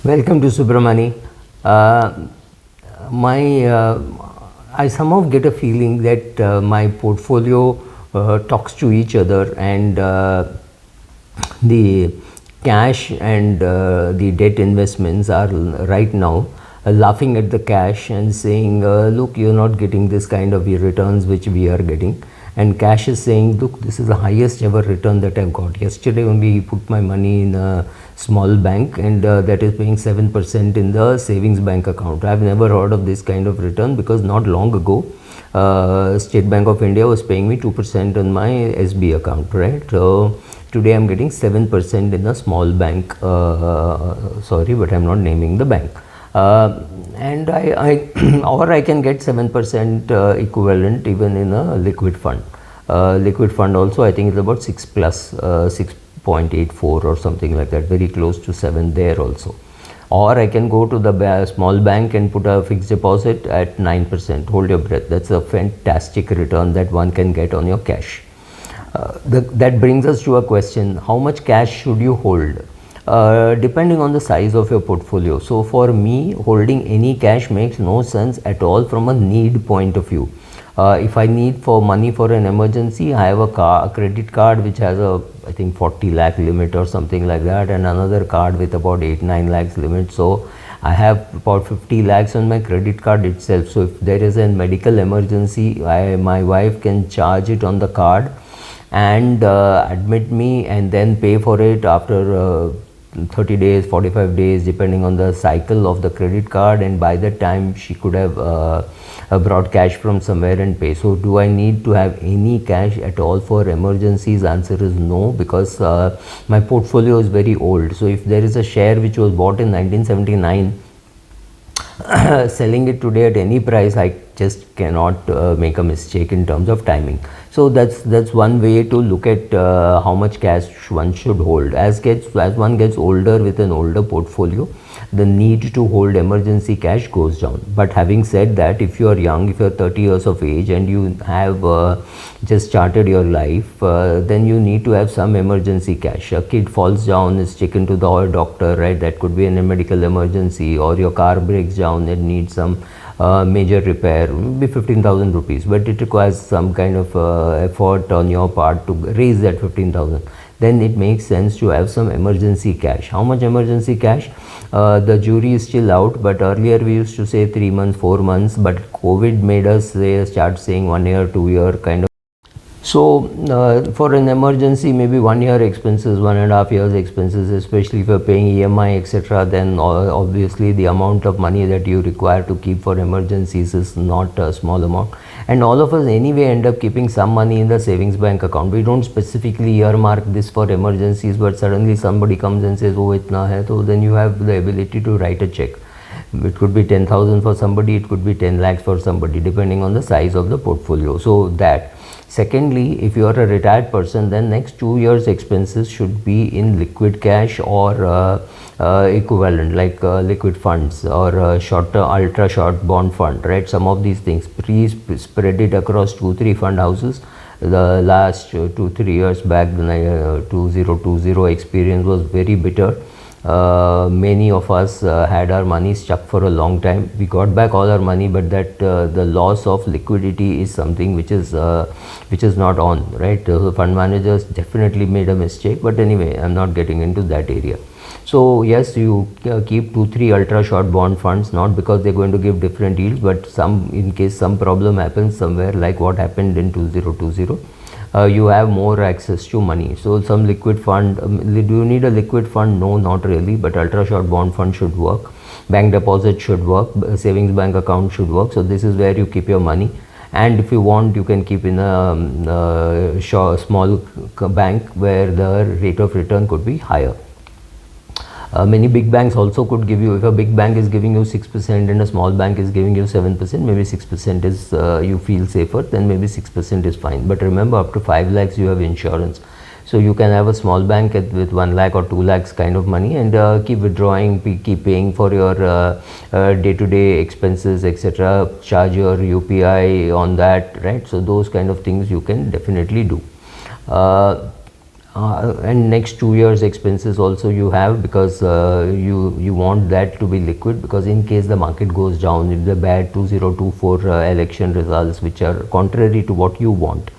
Welcome to Subramani. Uh, I somehow get a feeling that my portfolio talks to each other, and the cash and the debt investments are right now laughing at the cash and saying, look, you're not getting this kind of returns which we are getting. And cash is saying, look, this is the highest ever return that I've got. Yesterday only put my money in a small bank, and that is paying 7% in the savings bank account. I've never heard of this kind of return, because not long ago State Bank of India was paying me 2% on my SB account, right? So today I'm getting 7% in a small bank. Sorry, but I'm not naming the bank. And I or I can get 7% equivalent even in a liquid fund. Liquid fund also, I think it's about 6 plus 6.84 or something like that, very close to 7 there also. Or I can go to the small bank and put a fixed deposit at 9%. Hold your breath. That's a fantastic return that one can get on your cash. That brings us to a question: how much cash should you hold? Depending on the size of your portfolio. So for me, holding any cash makes no sense at all from a need point of view. If I need for money for an emergency, I have a credit card which has a, I think, 40 lakh limit or something like that, and another card with about 8-9 lakhs limit. So I have about 50 lakhs on my credit card itself. So if there is a medical emergency, my wife can charge it on the card and admit me, and then pay for it after 30 days, 45 days, depending on the cycle of the credit card. And by that time she could have brought cash from somewhere and pay. So do I need to have any cash at all for emergencies? Answer is no, because my portfolio is very old. So if there is a share which was bought in 1979, selling it today at any price, I just cannot make a mistake in terms of timing. So that's one way to look at how much cash one should hold. As one gets older with an older portfolio, the need to hold emergency cash goes down. But having said that, if you are young, if you are 30 years of age and you have just started your life, then you need to have some emergency cash. A kid falls down, is taken to the doctor, right? That could be a medical emergency. Or your car breaks down and needs some major repair, maybe 15,000 rupees, but it requires some kind of effort on your part to raise that 15,000. Then it makes sense to have some emergency cash. How much emergency cash? The jury is still out, but earlier we used to say 3 months, 4 months, but COVID made us start saying 1 year, 2 year kind of. So for an emergency, maybe 1 year expenses, 1.5 years expenses, especially if you're paying EMI, etc., then obviously the amount of money that you require to keep for emergencies is not a small amount. And all of us anyway end up keeping some money in the savings bank account. We don't specifically earmark this for emergencies, but suddenly somebody comes and says, oh, itna hai, so then you have the ability to write a check. It could be 10,000 for somebody, it could be 10 lakhs for somebody, depending on the size of the portfolio. So that. Secondly, if you are a retired person, then next 2 years expenses should be in liquid cash or equivalent, like liquid funds or short ultra short bond fund, right? Some of these things, please spread it across 2-3 fund houses. The last 2-3 years back, the 2020 experience was very bitter. Many of us had our money stuck for a long time. We got back all our money, but that the loss of liquidity is something which is not on, right? So fund managers definitely made a mistake, but anyway, I'm not getting into that area. So yes, you keep 2-3 ultra short bond funds, not because they're going to give different yields, but some, in case some problem happens somewhere, like what happened in 2020. You have more access to money. So some liquid fund, do you need a liquid fund? No, not really, but ultra short bond fund should work. Bank deposit should work, savings bank account should work. So this is where you keep your money. And if you want, you can keep in a small bank where the rate of return could be higher. Many big banks also could give you, if a big bank is giving you 6% and a small bank is giving you 7%, maybe 6% is you feel safer, then maybe 6% is fine. But remember, up to 5 lakhs you have insurance. So you can have a small bank with 1 lakh or 2 lakhs kind of money, and keep withdrawing, keep paying for your day-to-day expenses, etc. Charge your UPI on that, right? So those kind of things you can definitely do. and next 2 years expenses also you have, because you want that to be liquid, because in case the market goes down, if the bad 2024 election results which are contrary to what you want,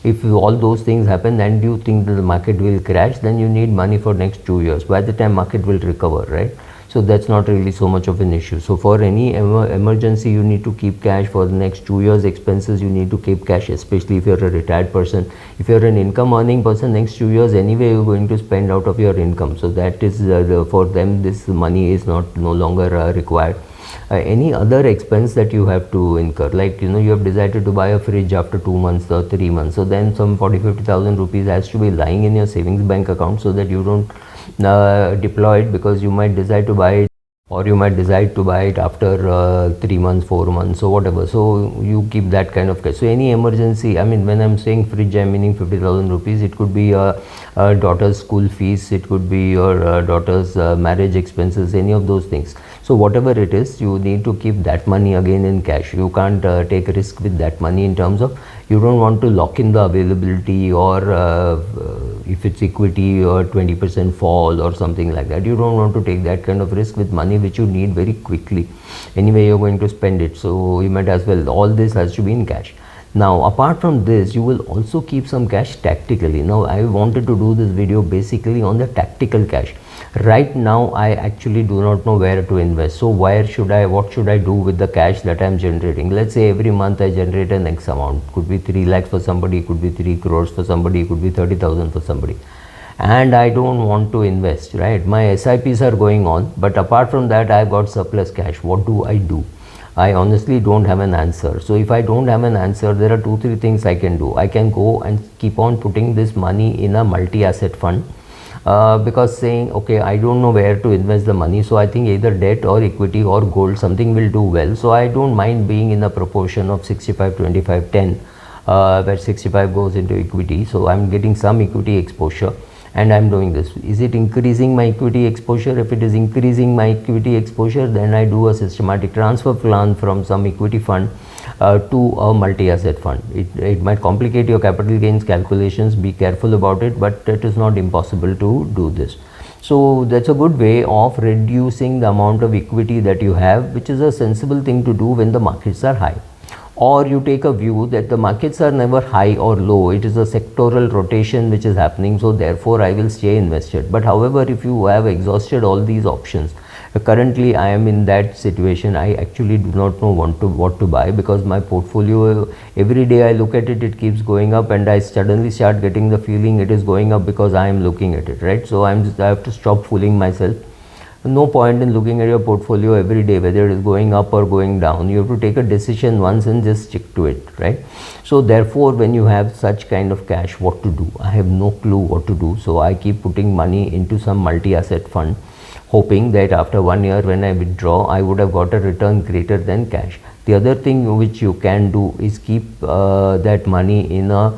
if all those things happen and you think that the market will crash, then you need money for next 2 years. By the time market will recover, right? So that's not really so much of an issue. So for any emergency, you need to keep cash. For the next 2 years expenses, you need to keep cash, especially if you're a retired person. If you're an income earning person, next 2 years anyway you're going to spend out of your income. So that is for them, this money is no longer required. Any other expense that you have to incur, like you have decided to buy a fridge after 2 months or 3 months, so then some 40,000-50,000 rupees has to be lying in your savings bank account, so that you don't deploy it, because you might decide to buy it, or you might decide to buy it after 3 months, 4 months, or whatever. So you keep that kind of cash. So any emergency, I mean, when I'm saying fridge, I'm meaning 50,000 rupees. It could be a daughter's school fees, it could be your daughter's marriage expenses, any of those things. So whatever it is, you need to keep that money again in cash. You can't take a risk with that money, in terms of you don't want to lock in the availability, or if it's equity or 20% fall or something like that. You don't want to take that kind of risk with money which you need very quickly. Anyway, you're going to spend it, so you might as well. All this has to be in cash. Now, apart from this, you will also keep some cash tactically. Now, I wanted to do this video basically on the tactical cash. Right now, I actually do not know where to invest. So what should I do with the cash that I'm generating? Let's say every month I generate an X amount. Could be 3 lakhs for somebody, could be 3 crores for somebody, could be 30,000 for somebody. And I don't want to invest, right? My SIPs are going on, but apart from that, I've got surplus cash. What do I do? I honestly don't have an answer. So if I don't have an answer, there are 2-3 things I can do. I can go and keep on putting this money in a multi-asset fund, because saying, okay, I don't know where to invest the money, so I think either debt or equity or gold, something will do well. So I don't mind being in a proportion of 65, 25, 10, where 65 goes into equity. So I'm getting some equity exposure, and I'm doing this. Is it increasing my equity exposure? If it is increasing my equity exposure, then I do a systematic transfer plan from some equity fund to a multi-asset fund. It might complicate your capital gains calculations. Be careful about it, but it is not impossible to do this. So that's a good way of reducing the amount of equity that you have, which is a sensible thing to do when the markets are high. Or you take a view that the markets are never high or low, it is a sectoral rotation which is happening, so therefore I will stay invested. But however, if you have exhausted all these options, currently I am in that situation. I actually do not know what to buy, because my portfolio, every day I look at it, it keeps going up, and I suddenly start getting the feeling it is going up because I am looking at it, right? So I have to stop fooling myself. No point in looking at your portfolio every day, whether it is going up or going down. You have to take a decision once and just stick to it, right? So therefore, when you have such kind of cash, what to do? I have no clue what to do. So I keep putting money into some multi-asset fund, hoping that after 1 year when I withdraw, I would have got a return greater than cash. The other thing which you can do is keep that money in a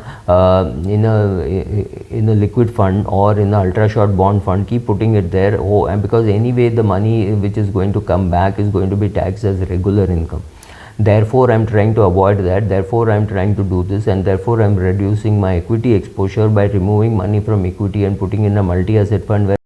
liquid fund or in an ultra short bond fund. Keep putting it there. And because anyway the money which is going to come back is going to be taxed as regular income. Therefore, I'm trying to avoid that. Therefore, I'm trying to do this, and therefore I'm reducing my equity exposure by removing money from equity and putting in a multi-asset fund, where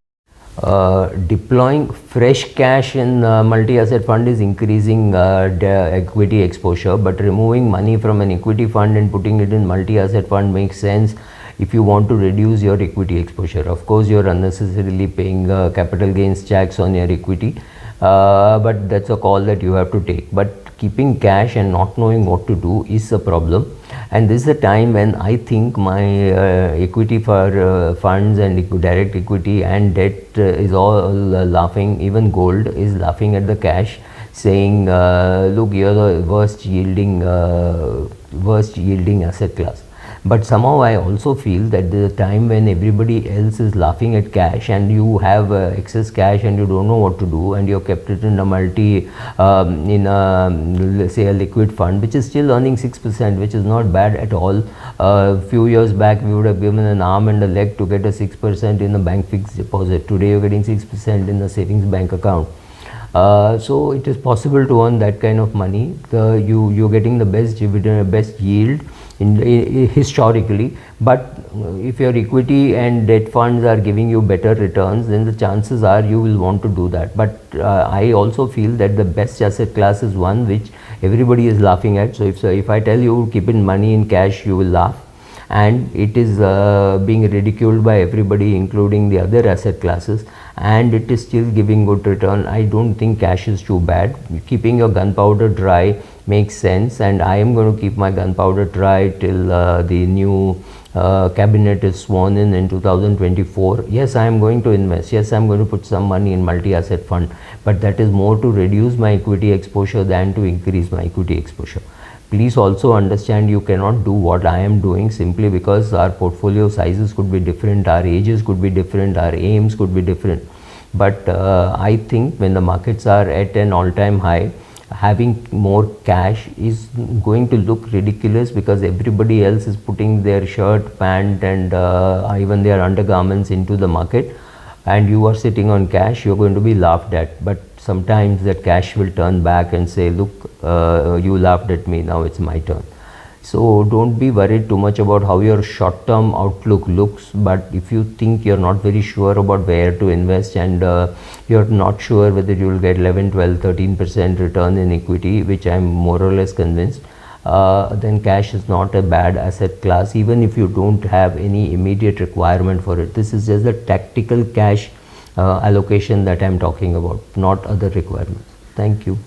deploying fresh cash in multi-asset fund is increasing equity exposure, but removing money from an equity fund and putting it in multi-asset fund makes sense if you want to reduce your equity exposure. Of course, you're unnecessarily paying capital gains tax on your equity, but that's a call that you have to take. But keeping cash and not knowing what to do is a problem. And this is a time when I think my equity for funds and direct equity and debt is all laughing. Even gold is laughing at the cash, saying, look, you're the worst yielding asset class. But somehow I also feel that the time when everybody else is laughing at cash and you have excess cash and you don't know what to do, and you've kept it in let's say a liquid fund which is still earning 6%, which is not bad at all. A few years back we would have given an arm and a leg to get a 6% in a bank fixed deposit. Today you're getting 6% in a savings bank account. So it is possible to earn that kind of money. You're getting the best dividend, best yield historically. But if your equity and debt funds are giving you better returns, then the chances are you will want to do that. But I also feel that the best asset class is one which everybody is laughing at. So if I tell you keep in money in cash, you will laugh, and it is being ridiculed by everybody, including the other asset classes, and it is still giving good return. I don't think cash is too bad. Keeping your gunpowder dry makes sense, and I am going to keep my gunpowder dry till the new cabinet is sworn in 2024. Yes, I am going to invest. Yes, I am going to put some money in multi-asset fund, but that is more to reduce my equity exposure than to increase my equity exposure. Please also understand, you cannot do what I am doing simply because our portfolio sizes could be different, our ages could be different, our aims could be different. But I think when the markets are at an all-time high, having more cash is going to look ridiculous, because everybody else is putting their shirt, pant and even their undergarments into the market, and you are sitting on cash. You're going to be laughed at. But sometimes that cash will turn back and say, look, you laughed at me, now it's my turn. So don't be worried too much about how your short term outlook looks. But if you think you're not very sure about where to invest, and you're not sure whether you will get 11, 12, 13% return in equity, which I'm more or less convinced, then cash is not a bad asset class, even if you don't have any immediate requirement for it. This is just the tactical cash allocation that I'm talking about, not other requirements. Thank you.